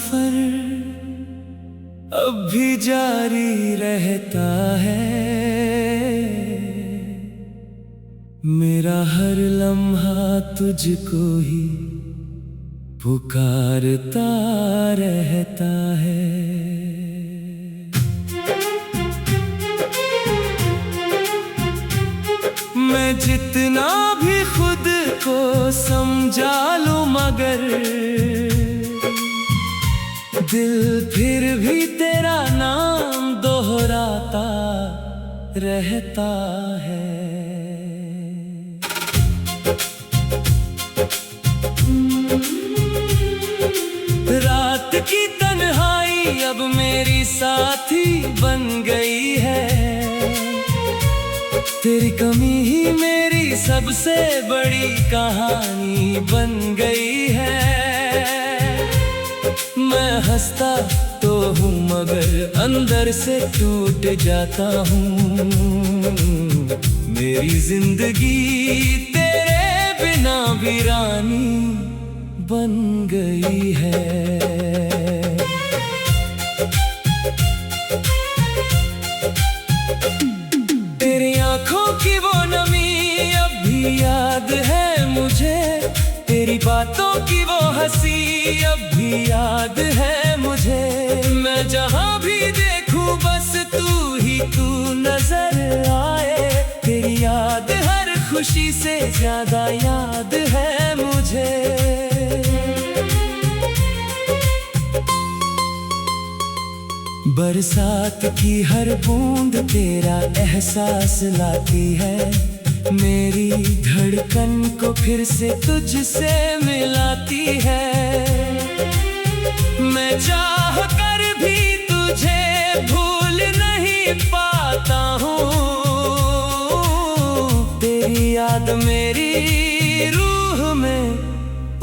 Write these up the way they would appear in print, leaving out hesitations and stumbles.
सफर अब भी जारी रहता है। मेरा हर लम्हा तुझको ही पुकारता रहता है। मैं जितना भी खुद को समझा लूं मगर दिल फिर भी तेरा नाम दोहराता रहता है। रात की तन्हाई अब मेरी साथी बन गई है। तेरी कमी ही मेरी सबसे बड़ी कहानी बन गई है। मैं हंसता तो हूँ मगर अंदर से टूट जाता हूँ। मेरी जिंदगी तेरे बिना वीरानी बन गई है। तेरी आंखों की वो नमी अब भी याद है मुझे। तेरी बातों की वो हंसी अब भी याद है मुझे। मैं जहाँ भी देखूं बस तू ही तू नजर आए। तेरी याद हर खुशी से ज्यादा याद है मुझे। बरसात की हर बूंद तेरा एहसास लाती है। मेरी धड़कन को फिर से तुझसे मिलाती है। मैं चाह कर भी तुझे भूल नहीं पाता हूँ। तेरी याद मेरी रूह में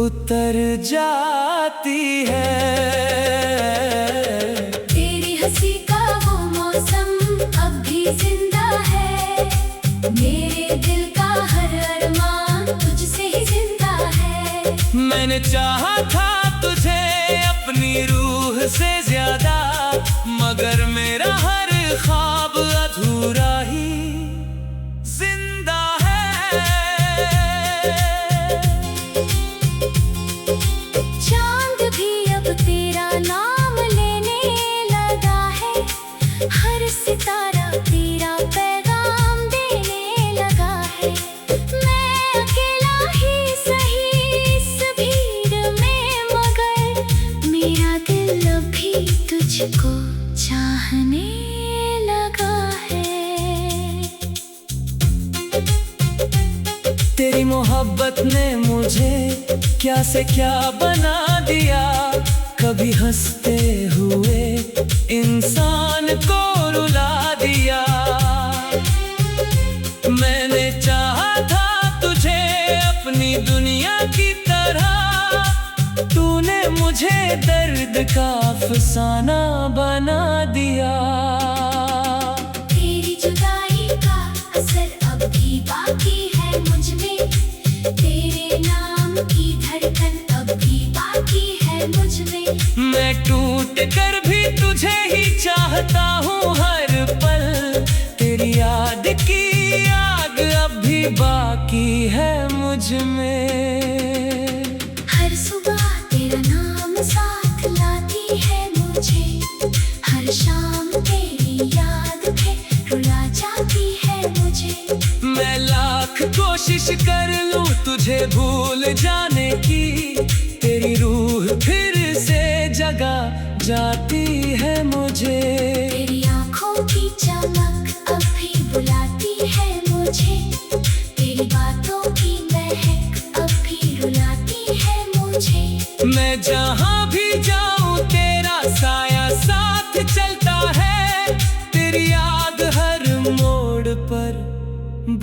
उतर जाती है। तेरी हंसी का वो मौसम अब भी जिंदा है। मेरे दिल का हर अरमान तुझसे ही जिंदा है। मैंने चाहा था तुझे अपनी रूह से ज्यादा मगर मेरा हर ख्वाब अधूरा ही जिंदा है। चांद भी अब तेरा नाम लेने लगा है। हर सितारा तेरा पैगाम देने लगा है। मैं अकेला ही सही इस भीड़ में मगर मेरा दिल अब भी तुझको चाहने लगा है। तेरी मोहब्बत ने मुझे क्या से क्या बना दिया। कभी हंसते हुए इंसान को रुला दिया। मैंने चाहा था तुझे अपनी दुनिया की तरह। तूने मुझे दर्द का अफसाना बना दिया। तेरी जुदाई का असर अब भी बाकी है मुझ में। तेरे नाम की धड़कन अब भी बाकी है मुझ में। मैं टूट कर भी तुझे ही चाहता हूँ हर पल। तेरी याद की आग अब भी बाकी है मुझ में। हर सुबह तेरा नाम साथ लाती है मुझे। हर शाम तेरी याद फिर रुला जाती है मुझे। मैं लाख कोशिश कर लूं तुझे भूल जाने की। तेरी रूह फिर से जगा जाती है मुझे। तेरी आंखों की चमक अब भी बुलाती है मुझे। तेरी बातों की महक अब भी रुलाती है मुझे। मैं जहाँ भी जाऊँ तेरा साया साथ चलता है। तेरी याद हर मोड़ पर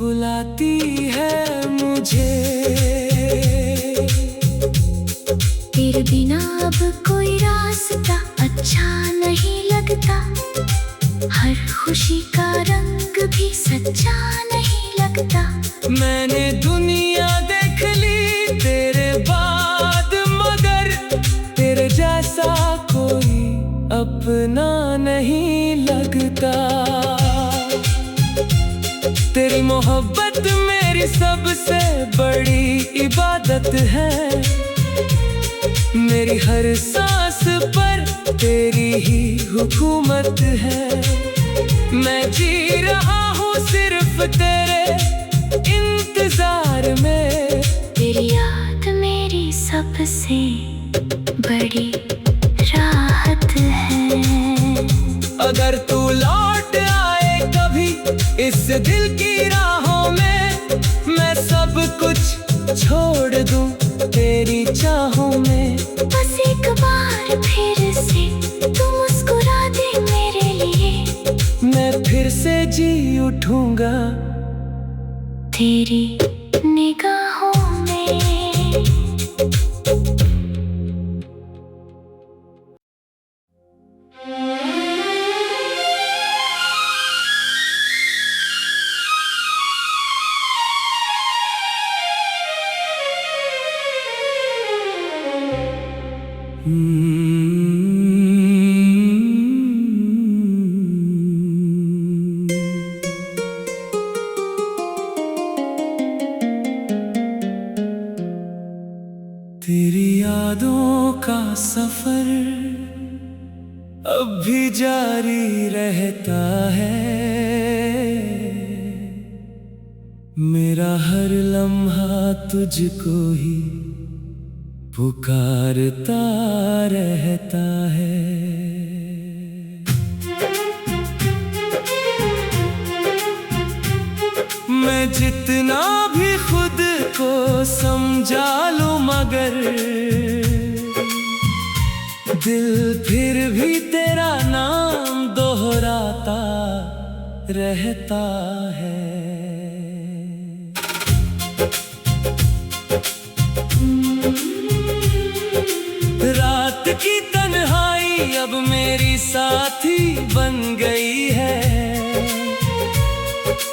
बुलाती है मुझे। तेरे बिना अब कोई रास्ता अच्छा नहीं लगता। हर खुशी का रंग भी सच्चा नहीं लगता। मैंने दुनिया देख ली तेरे बाद मगर तेरे जैसा अपना नहीं लगता। तेरी मोहब्बत मेरी सबसे बड़ी इबादत है। मेरी हर सांस पर तेरी ही हुकूमत है। मैं जी रहा हूँ सिर्फ तेरे इंतजार में। तेरी याद मेरी सबसे बड़ी राहत है। अगर तू लौट आए कभी इस दिल की राहों में, मैं सब कुछ छोड़ दूं तेरी चाहों में। बस एक बार फिर से तू मुस्कुरा दे मेरे लिए, मैं फिर से जी उठूंगा तेरी निगाहों में। तेरी यादों का सफर अब भी जारी रहता है। मेरा हर लम्हा तुझको ही पुकारता रहता है। मैं जितना भी खुद को समझा लूं मगर दिल फिर भी तेरा नाम दोहराता रहता है। रात की तन्हाई अब मेरी साथी बन गई है।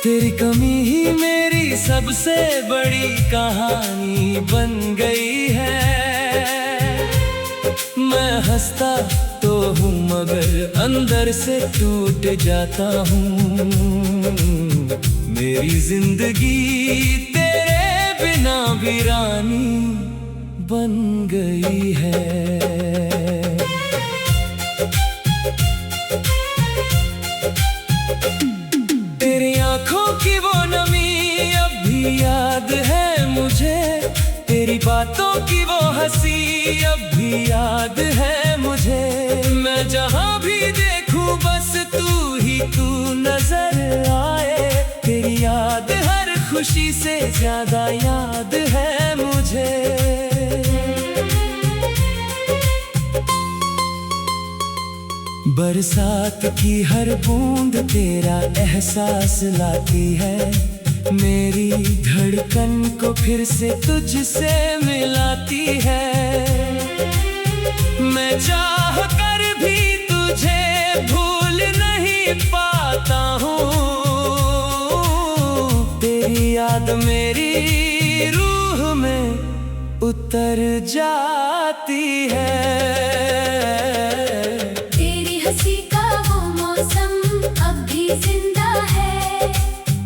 तेरी कमी ही मेरी सबसे बड़ी कहानी बन गई है। मैं हंसता तो हूँ मगर अंदर से टूट जाता हूँ। मेरी जिंदगी तेरे बिना वीरानी बन गई है। तेरी आंखों की वो नमी अब भी याद है मुझे। तेरी बातों की वो हंसी अब भी याद है मुझे। मैं जहाँ भी देखूं बस तू नजर आए। तेरी याद हर खुशी से ज्यादा याद है मुझे। बरसात की हर बूंद तेरा एहसास लाती है। मेरी धड़कन को फिर से तुझसे मिलाती है। मैं चाह कर भी तुझे भूल नहीं पाता हूँ। तेरी याद मेरी रूह में उतर जाती है। हंसी का वो मौसम अब भी जिंदा है।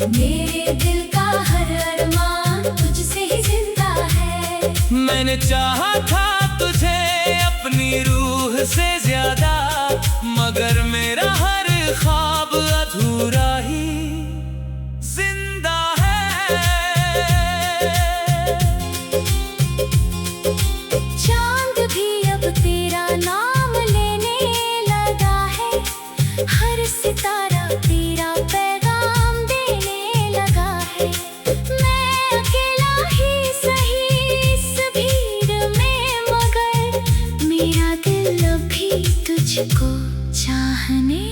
मेरे दिल का हर अरमान तुझसे ही जिंदा है। मैंने चाहा था तुझे अपनी रूह से ज्यादा मगर मेरा हर ख्वाब अधूरा ही जिंदा है। चांद भी अब तेरा नाम लेने लगा है। हर सितारा तेरा पैगाम देने लगा है। मैं अकेला ही सही इस भीड़ में मगर मेरा दिल अभी तुझको चाहने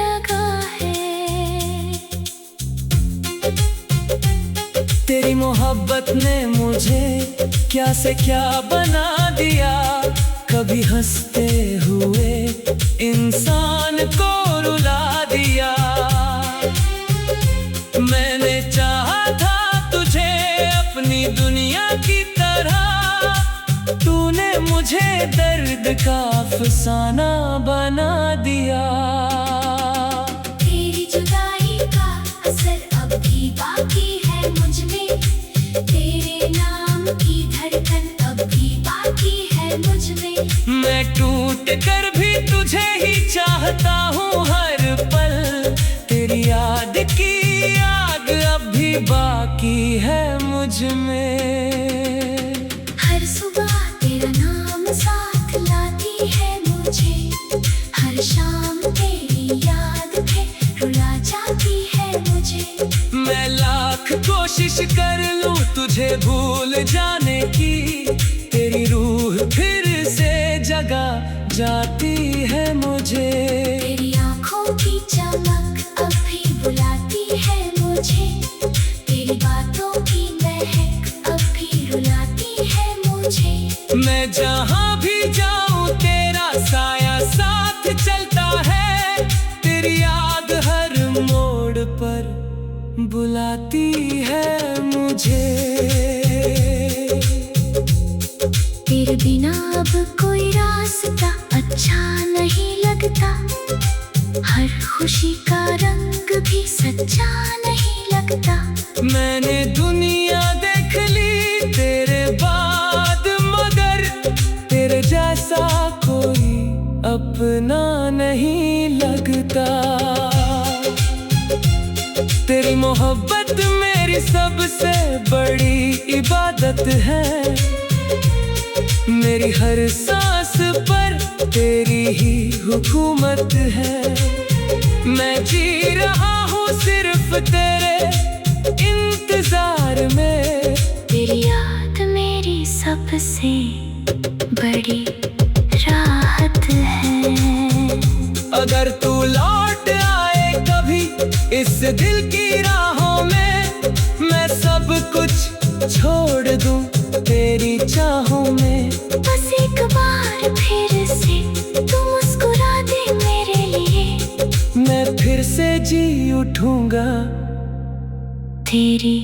लगा है। तेरी मोहब्बत ने मुझे क्या से क्या बना दिया। कभी हंसते हुए इंसान को रुला दिया। मैंने चाहा था तुझे अपनी दुनिया की तरह। तूने मुझे दर्द का अफसाना बना दिया। तेरी जुदाई का असर अब भी बाकी है मुझ में, तेरे नाम की धड़कन अब भी बाकी है मुझ में। मैं टूट कर भी तुझे ही चाहता हूँ हर पल, तेरी याद की आग अब भी बाकी है मुझ में। हर सुबह तेरा नाम साथ लाती है मुझे, हर शाम तेरी याद फिर रुला जाती है मुझे। मैं लाख कोशिश कर लूं तुझे भूल जाने की, तेरी रूह फिर से जगा जाती है मुझे। तेरी आँखों की चमक अब भी बुलाती है मुझे, तेरी बातों की महक अब भी रुलाती है मुझे। मैं जहाँ भी जाऊँ तेरा साया साथ चलता है, तेरी याद हर मोड़ पर बुलाती है मुझे। तेरे बिना अब कोई रास्ता अच्छा नहीं लगता, हर खुशी का रंग भी सच्चा नहीं लगता। मैंने दुनिया देख ली तेरे बाद, मगर तेरे जैसा कोई अपना नहीं लगता। तेरी मोहब्बत मेरी सबसे बड़ी इबादत है, मेरी हर सांस पर तेरी ही हुकूमत है। मैं जी रहा हूँ सिर्फ तेरे इंतजार में, तेरी याद मेरी सबसे बड़ी राहत है। अगर तू लौट आए कभी इस दिल की राहों में, मैं सब कुछ छोड़ दूं तेरी चाहों में। बस एक बार फिर से तू मुस्कुरा दे मेरे लिए, मैं फिर से जी उठूंगा तेरी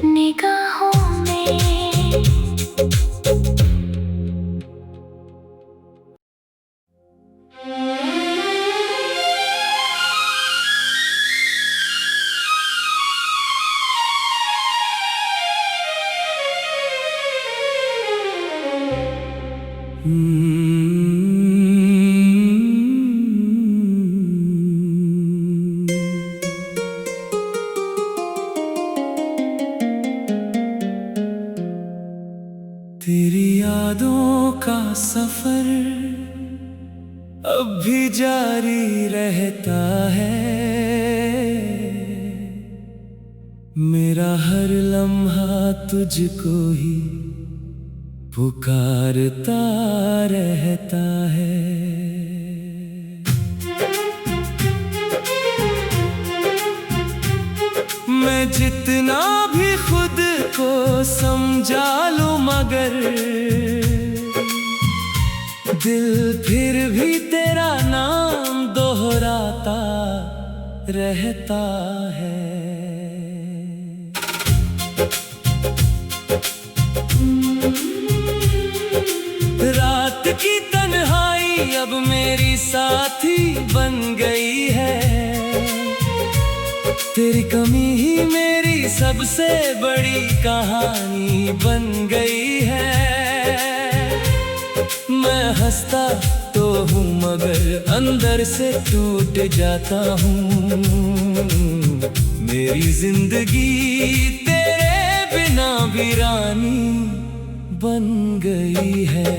निगाहों में। तेरी यादों का सफर अब भी जारी रहता है, मेरा हर लम्हा तुझको ही पुकारता रहता है। मैं जितना भी खुद को समझा लूं मगर दिल फिर भी तेरा नाम दोहराता रहता है। रात की तन्हाई अब मेरी साथी बन गई है, तेरी कमी ही मेरी सबसे बड़ी कहानी बन गई है। मैं हंसता तो हूँ मगर अंदर से टूट जाता हूँ, मेरी जिंदगी तेरे बिना वीरानी बन गई है।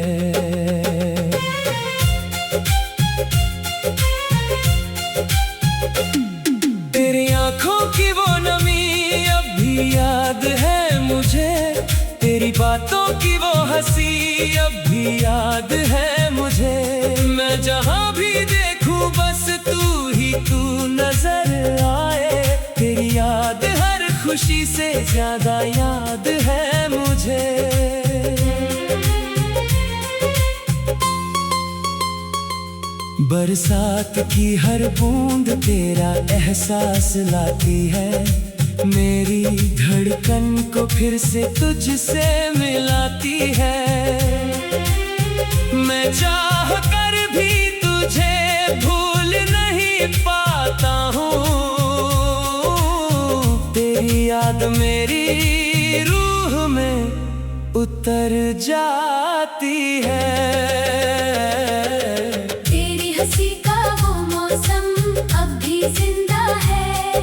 तेरी आँखों की वो नमी अब भी याद है मुझे, तेरी बातों की वो हंसी अब भी याद है मुझे। मैं जहाँ भी देखूं बस तू ही तू नजर आए, तेरी याद हर खुशी से ज्यादा याद है मुझे। बरसात की हर बूंद तेरा एहसास लाती है, मेरी धड़कन को फिर से तुझसे मिलाती है। मैं चाह कर भी तुझे भूल नहीं पाता हूँ। तेरी याद मेरी रूह में उतर जाती है। तेरी हंसी का वो मौसम अब भी जिंदा है।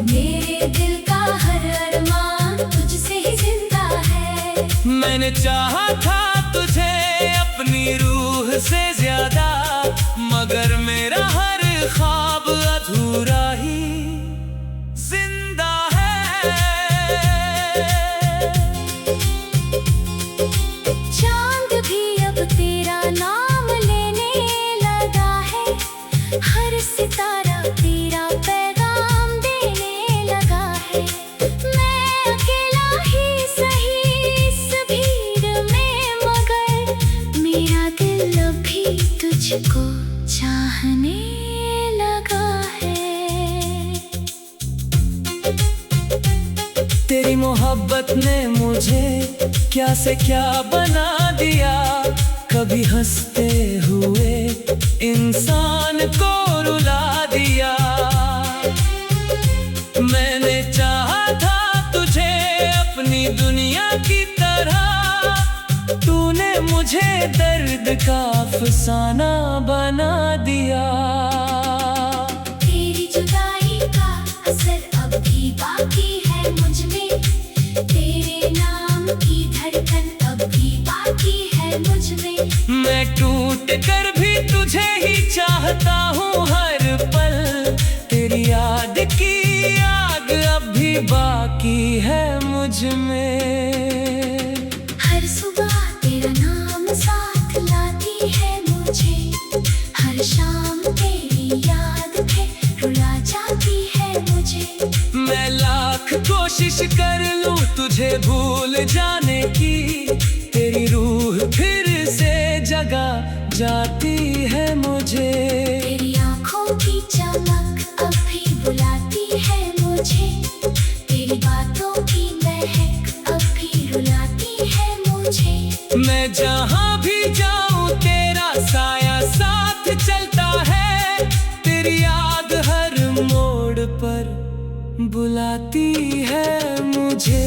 मेरे दिल का हर अरमान तुझसे ही जिंदा है। मैंने चाहा था तुझे अपनी रूह से ज्यादा, मगर मेरा हर ख्वाब अधूरा ही जिंदा है। चांद भी अब तेरा नाम लेने लगा है। हर सितारा तेरा पैगाम देने लगा है। मैं अकेला ही सही इस भीड़ में, मगर मेरा दिल अभी तुझको चाहने लगा है। तेरी मोहब्बत ने मुझे क्या से क्या बना दिया। कभी हंसते हुए इंसान को रुला दिया। मैंने चाहा था तुझे अपनी दुनिया की तरह, तूने मुझे दर्द का अफसाना बना दिया। तेरी जुदाई का असर अब भी बाकी है मुझ में। तेरे नाम की धड़कन अब भी बाकी है मुझ में। मैं टूट कर भी तुझे ही चाहता हूँ हर पल। तेरी याद की आग अब भी बाकी है मुझ में। हर सुबह तेरा नाम साथ लाती है मुझे। हर शाम तेरी याद फिर रुला जाती है मुझे। मैं लाख कोशिश कर लूं तुझे भूल जाने की, तेरी रूह फिर से जगा जाती है मुझे। तेरी आँखों की चमक अब भी बुलाती है मुझे। तेरी बातों की महक अब भी रुलाती है मुझे। मैं जहाँ भी जाऊँ तेरा साया साथ चलता है। तेरी याद हर मोड़ पर बुलाती है मुझे।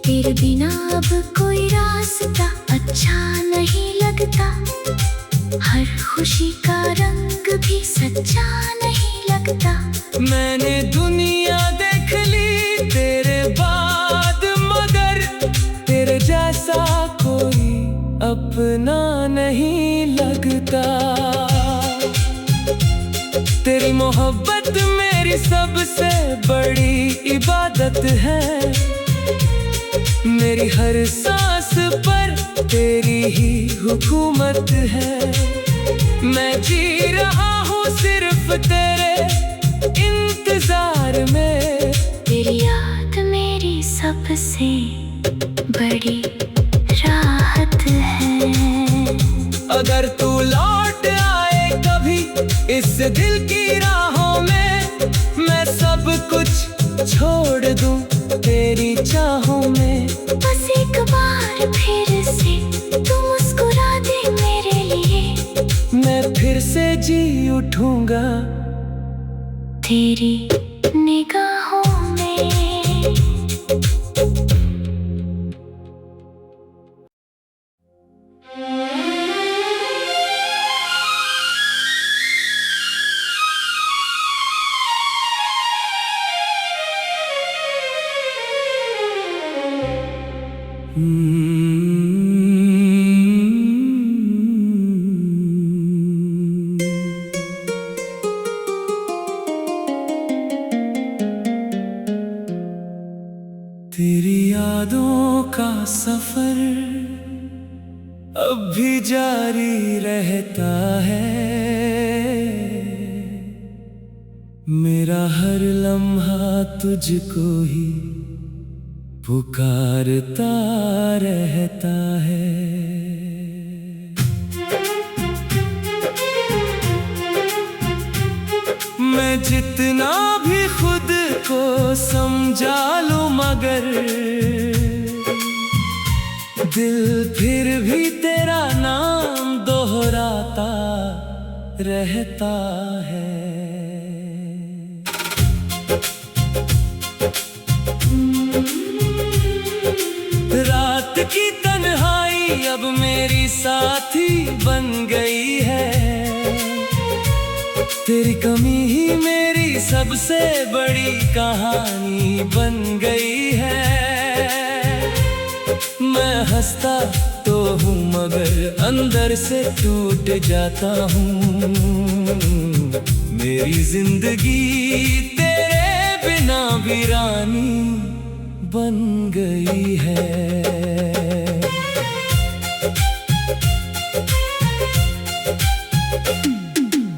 तेरे बिना अब कोई रास्ता अच्छा नहीं लगता। हर खुशी का रंग भी सच्चा नहीं लगता। मैंने दुनिया देख ली तेरे बाद, मगर तेरे जैसा कोई अपना नहीं लगता। तेरी मोहब्बत मेरी सबसे बड़ी इबादत है। मेरी हर सांस पर तेरी ही हुकूमत है। मैं जी रहा हूँ सिर्फ तेरे इंतजार में। तेरी याद मेरी सबसे बड़ी राहत है। अगर तू लौट आए कभी इस दिल की राहों में, मैं सब कुछ छोड़ दूं तेरी चाहों में। बस एक बार फिर से तू मुस्कुरा दे मेरे लिए। मैं फिर से जी उठूंगा तेरी निगाहों में। तेरी यादों का सफर अब भी जारी रहता है। मेरा हर लम्हा तुझको ही पुकारता रहता है। मैं जितना भी खुद को समझा लूं, मगर दिल फिर भी तेरा नाम दोहराता रहता है। रात की तन्हाई अब मेरी साथी बन गई है। तेरी कमी ही मेरी सबसे बड़ी कहानी बन गई है। मैं हंसता तो हूँ मगर अंदर से टूट जाता हूँ। मेरी जिंदगी तेरे बिना वीरानी बन गई है।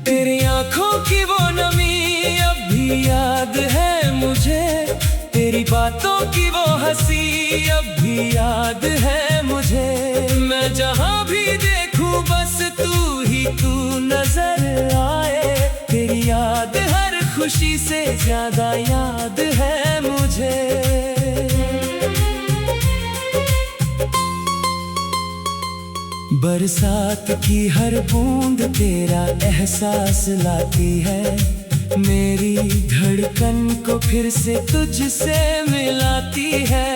तेरी आंखों की वो नमी अब भी याद है मुझे। तेरी बातों की वो हंसी अब भी याद है मुझे। मैं जहाँ भी देखूं बस तू ही तू नजर आए। तेरी याद हर खुशी से ज्यादा याद है मुझे। बरसात की हर बूंद तेरा एहसास लाती है। मेरी धड़कन को फिर से तुझसे मिलाती है।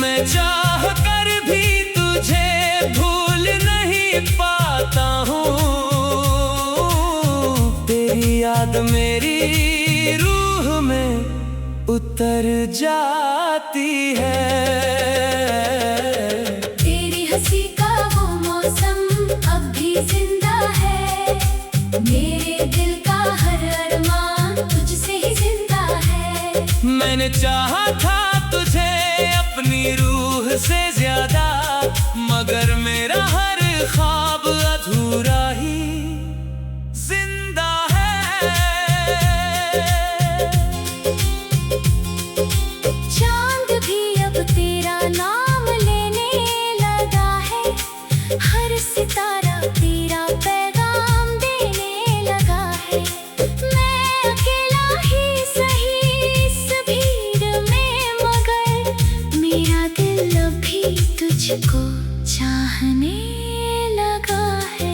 मैं चाह कर भी तुझे भूल नहीं पाता हूँ। तेरी याद मेरी रूह में उतर जाती है। हंसी का वो मौसम अब भी जिंदा है। मेरे दिल का हर अरमान तुझसे ही जिंदा है। मैंने चाहा था तुझे अपनी रूह से ज्यादा, मगर मेरा हर ख्वाब अधूरा ही जिंदा है। चांद भी अब तेरा नाम लेने लगा है। हर सितारा तेरा पैगाम देने लगा है। मैं अकेला ही सही इस भीड़ में, मगर मेरा दिल अभी तुझको चाहने लगा है।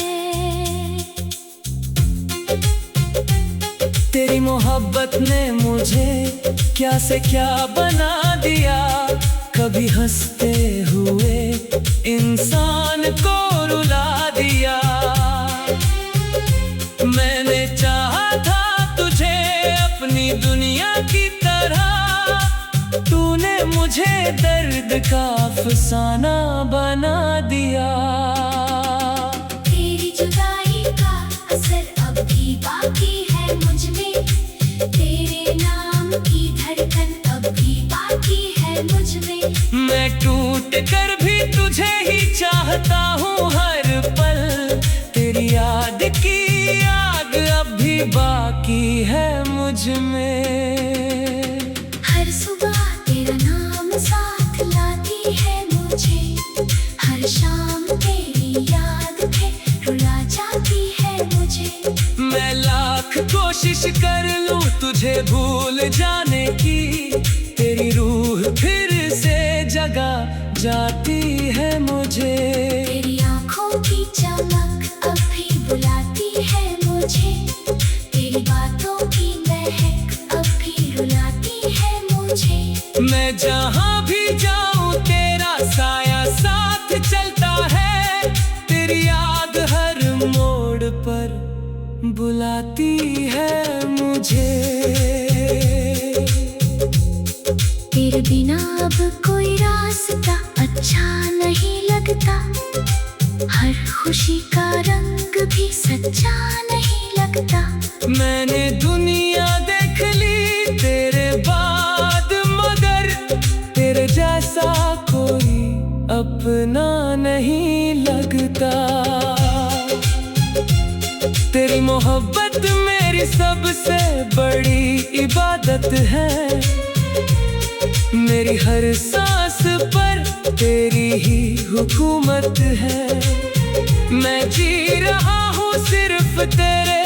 तेरी मोहब्बत ने मुझे क्या से क्या बना दिया। कभी हंसते हुए इंसान को रुला दिया। मैंने चाहा था तुझे अपनी दुनिया की तरह, तूने मुझे दर्द का अफसाना बना दिया। तेरी जुदाई का असर अब भी बाकी है मुझ में। तेरे नाम की धड़कन अब भी बाकी है मुझ में। मैं टूट कर भी तुझे ही चाहता हूँ हर पल। तेरी याद की आग अब भी बाकी है मुझ में। हर सुबह तेरा नाम साथ लाती है मुझे। हर शाम तेरी याद फिर रुला जाती है मुझे। मैं लाख कोशिश कर लूं तुझे भूल जाने की, तेरी रूह फिर से जगा जाती है मुझे। तेरी आंखों की चमक अब भी बुलाती है मुझे। तेरी बातों की महक अब भी रुलाती है मुझे। मैं जहाँ भी जाऊँ तेरा साया साथ चलता है। तेरी याद हर मोड़ पर बुलाती है मुझे। तेरे बिना अब कोई रास्ता अच्छा नहीं लगता। हर खुशी का रंग भी सच्चा नहीं लगता। मैंने दुनिया देख ली तेरे बाद, मगर तेरे जैसा कोई अपना नहीं लगता। तेरी मोहब्बत मेरी सबसे बड़ी इबादत है। मेरी हर सांस पर तेरी ही हुकूमत है। मैं जी रहा हूँ सिर्फ तेरे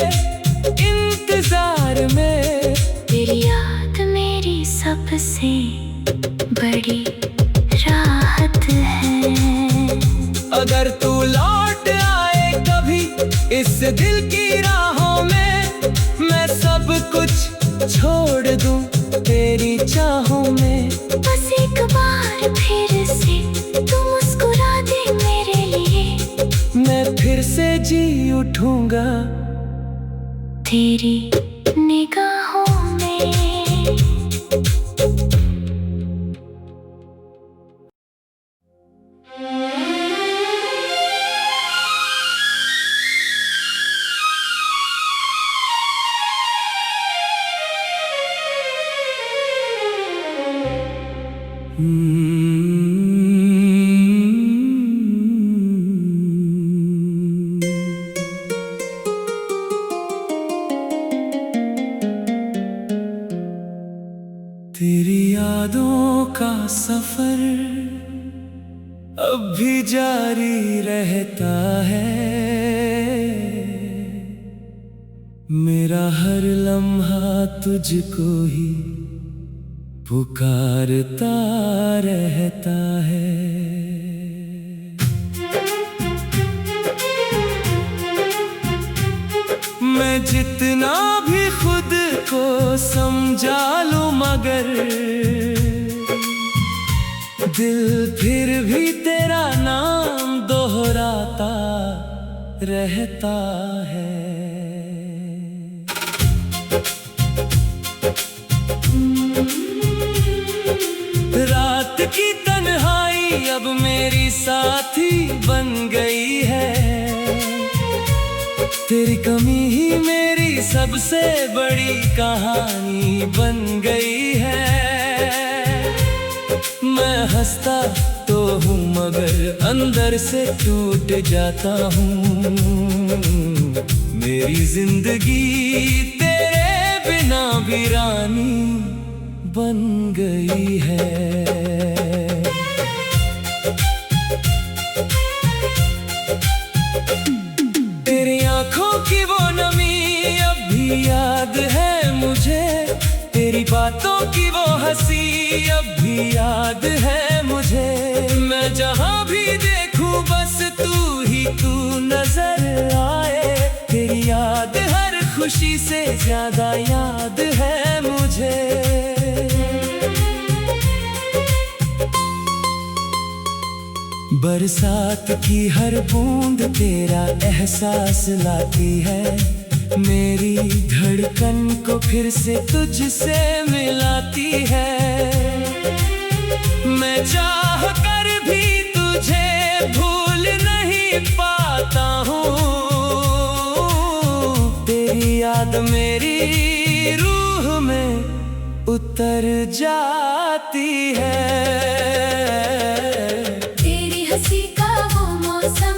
इंतजार में। तेरी याद मेरी सबसे बड़ी राहत लौट आए कभी इस दिल की राहों में। मैं सब कुछ छोड़ दूं तेरी चाहों में। बस एक बार फिर से तू मुस्कुरा दे मेरे लिए, मैं फिर से जी उठूंगा तेरी निगाहों में। तेरी यादों का सफर अब भी जारी रहता है। मेरा हर लम्हा तुझको ही पुकारता रहता है। मैं जितना भी खुद को समझा लूं मगर दिल फिर भी तेरा नाम दोहराता रहता है। रात की तन्हाई अब मेरी साथी बन गई है। तेरी कमी ही मेरी सबसे बड़ी कहानी बन गई है। मैं हंसता तो हूँ मगर अंदर से टूट जाता हूँ। मेरी जिंदगी तेरे बिना वीरानी बन गई है। तेरी आंखों की वो नमी अब भी याद है मुझे। तेरी बातों की वो हंसी अब भी याद है मुझे। मैं जहाँ भी देखूं बस तू ही तू नजर आए। तेरी याद हर खुशी से ज्यादा याद है मुझे। बरसात की हर बूंद तेरा एहसास लाती है। मेरी धड़कन को फिर से तुझसे मिलाती है। मैं चाह कर भी तुझे भूल नहीं पाता हूँ। तेरी याद मेरी रूह में उतर जाती है। हंसी का वो मौसम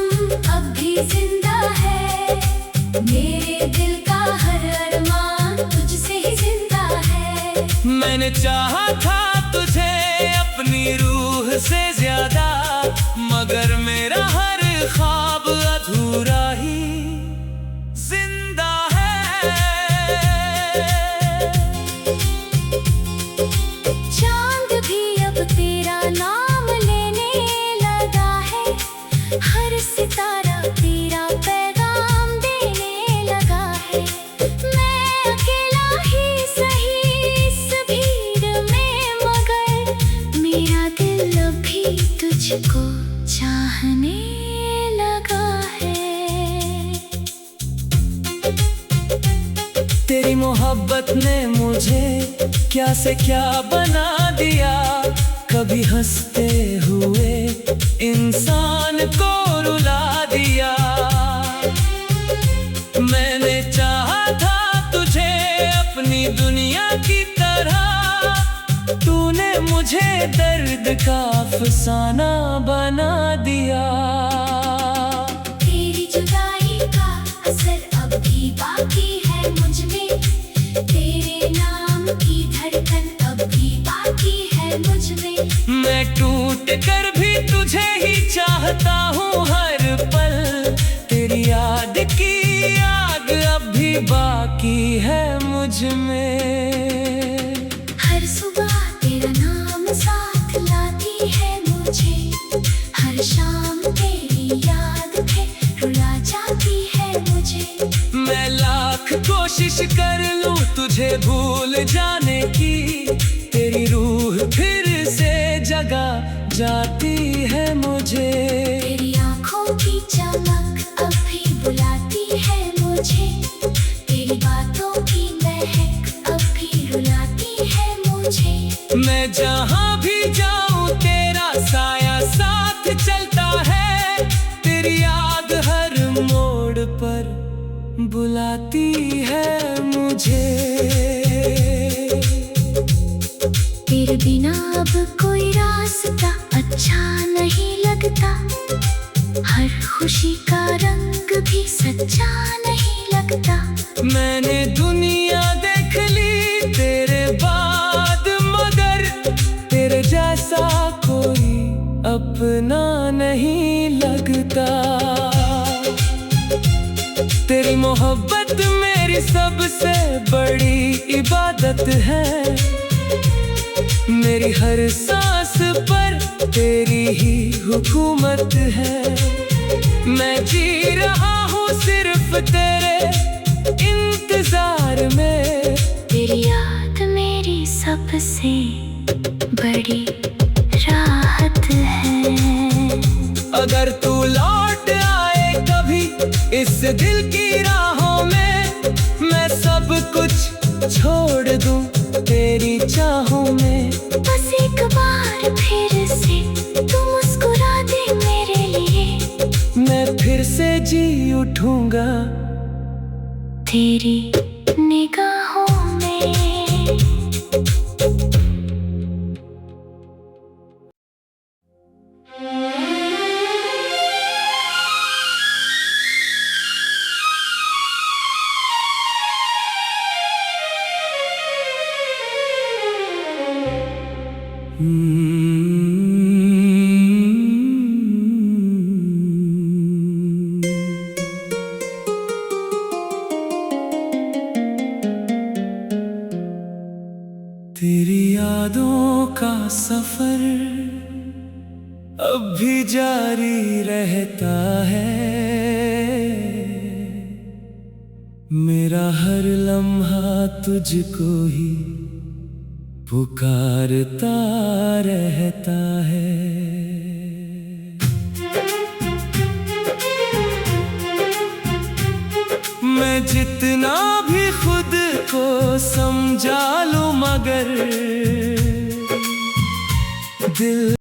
अब भी जिंदा है। मेरे दिल का हर अरमान तुझसे ही जिंदा है। मैंने चाहा था तुझे अपनी रूह से ज्यादा मगर मेरा हर ख्वाब अधूरा ही जिंदा है। चांद भी अब तेरा नाम हर सितारा तेरा पैगाम देने लगा है। मैं अकेला ही सही इस भीड़ में मगर मेरा दिल अभी तुझको चाहने लगा है। तेरी मोहब्बत ने मुझे क्या से क्या बना दिया। कभी हंसते हुए इंसान को रुला दिया। मैंने चाहा था तुझे अपनी दुनिया की तरह। तूने मुझे दर्द का अफसाना बना दिया। तेरी जुदाई का असर अब भी बाकी है मुझ में। तेरे नाम की धड़कन अब भी बाकी है मुझ में। मैं टूट कर भी तुझे ही चाहता हूँ हर पल। तेरी याद की आग अब भी बाकी है मुझ में। हर सुबह तेरा नाम साथ लाती है मुझे। हर शाम तेरी याद है भूल जाने की तेरी रूह फिर से जगा जाती है मुझे। तेरी आँखों की चमक अब भी बुलाती है मुझे, तेरी बातों की महक अब भी रुलाती है मुझे। मैं जहाँ भी जाऊँ तेरा साया साथ चलता है, तेरी याद हर मोड़ पर बुलाती है मुझे। तेरे बिना अब कोई रास्ता अच्छा नहीं लगता, हर खुशी का रंग भी सच्चा नहीं लगता। मैंने दुनिया देख ली तेरे बाद, मगर तेरे जैसा कोई अपना नहीं लगता। तेरी मोहब्बत मेरी सबसे बड़ी इबादत है, मेरी हर सांस पर तेरी ही हुकूमत है। मैं जी रहा हूँ सिर्फ तेरे इंतजार में, तेरी याद मेरी सबसे बड़ी राहत है। अगर तू लौट आए कभी इस दिल की राहों में, मैं सब कुछ छोड़ दूं तेरी चाहों में। बस एक बार फिर से तू मुस्कुरा दे मेरे लिए, मैं फिर से जी उठूंगा तेरी निगाहों में। तेरी यादों का सफर अब भी जारी रहता है, मेरा हर लम्हा तुझको ही पुकारता रहता है। मैं जितना भी खुद को समझा लूं, मगर दिल